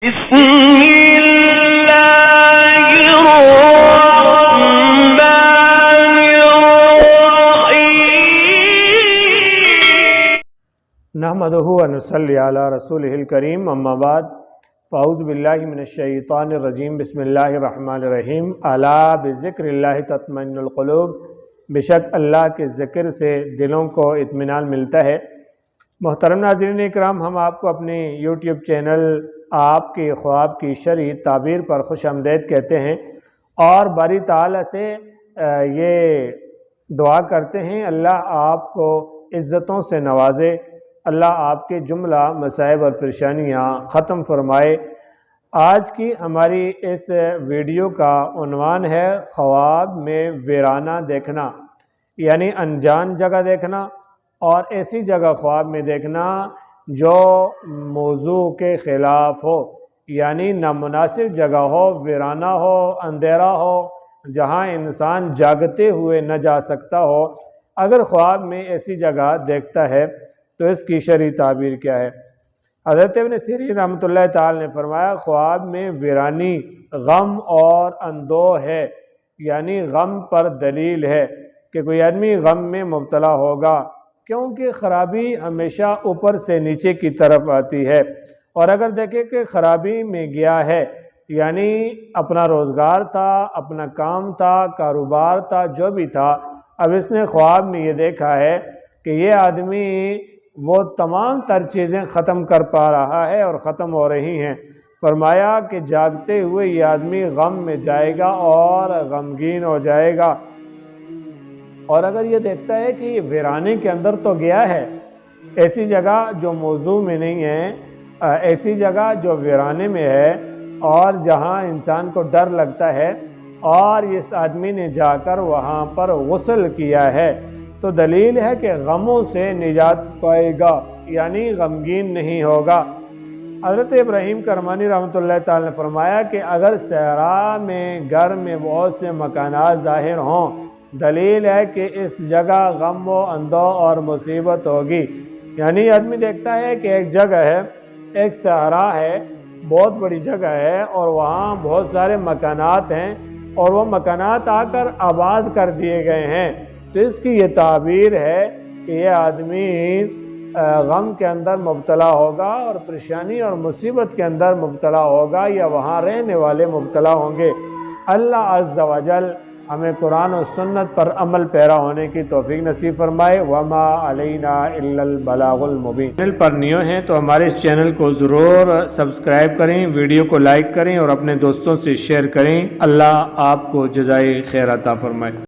بسم اللہ الرحمن الرحیم نحمدہ ونصلی علی رسولہ الکریم اما بعد فاعوذ باللہ من الشیطان الرجیم بسم اللہ الرحمن الرحیم الا بذکر اللہ تطمئن القلوب، بے شک اللہ کے ذکر سے دلوں کو اطمینان ملتا ہے۔ محترم ناظرین اکرام، ہم آپ کو اپنے یوٹیوب چینل آپ کے خواب کی شرعی تعبیر پر خوش آمدید کہتے ہیں اور باری تعالیٰ سے یہ دعا کرتے ہیں اللہ آپ کو عزتوں سے نوازے، اللہ آپ کے جملہ مصائب اور پریشانیاں ختم فرمائے۔ آج کی ہماری اس ویڈیو کا عنوان ہے خواب میں ویرانہ دیکھنا، یعنی انجان جگہ دیکھنا اور ایسی جگہ خواب میں دیکھنا جو موضوع کے خلاف ہو، یعنی نامناسب جگہ ہو، ویرانہ ہو، اندھیرا ہو، جہاں انسان جاگتے ہوئے نہ جا سکتا ہو۔ اگر خواب میں ایسی جگہ دیکھتا ہے تو اس کی شرعی تعبیر کیا ہے؟ حضرت ابن سیرین رحمۃ اللہ تعالی نے فرمایا خواب میں ویرانی غم اور اندوہ ہے، یعنی غم پر دلیل ہے کہ کوئی آدمی غم میں مبتلا ہوگا، کیونکہ خرابی ہمیشہ اوپر سے نیچے کی طرف آتی ہے۔ اور اگر دیکھیں کہ خرابی میں گیا ہے، یعنی اپنا روزگار تھا، اپنا کام تھا، کاروبار تھا، جو بھی تھا، اب اس نے خواب میں یہ دیکھا ہے کہ یہ آدمی وہ تمام تر چیزیں ختم کر پا رہا ہے اور ختم ہو رہی ہیں۔ فرمایا کہ جاگتے ہوئے یہ آدمی غم میں جائے گا اور غمگین ہو جائے گا۔ اور اگر یہ دیکھتا ہے کہ یہ ویرانے کے اندر تو گیا ہے، ایسی جگہ جو موضوع میں نہیں ہے، ایسی جگہ جو ویرانے میں ہے اور جہاں انسان کو ڈر لگتا ہے، اور اس آدمی نے جا کر وہاں پر غسل کیا ہے، تو دلیل ہے کہ غموں سے نجات پائے گا، یعنی غمگین نہیں ہوگا۔ حضرت ابراہیم کرمانی رحمۃ اللہ تعالی نے فرمایا کہ اگر صحرا میں گھر میں بہت سے مکانات ظاہر ہوں، دلیل ہے کہ اس جگہ غم و اندوہ اور مصیبت ہوگی۔ یعنی آدمی دیکھتا ہے کہ ایک جگہ ہے، ایک صحرا ہے، بہت بڑی جگہ ہے اور وہاں بہت سارے مکانات ہیں اور وہ مکانات آ کر آباد کر دیے گئے ہیں، تو اس کی یہ تعبیر ہے کہ یہ آدمی غم کے اندر مبتلا ہوگا اور پریشانی اور مصیبت کے اندر مبتلا ہوگا، یا وہاں رہنے والے مبتلا ہوں گے۔ اللہ عز و جل ہمیں قرآن و سنت پر عمل پیرا ہونے کی توفیق نصیب فرمائے۔ وما علینا الا البلاغ المبین۔ چینل پر نیو ہیں تو ہمارے اس چینل کو ضرور سبسکرائب کریں، ویڈیو کو لائک کریں اور اپنے دوستوں سے شیئر کریں۔ اللہ آپ کو جزائے خیر عطا فرمائے۔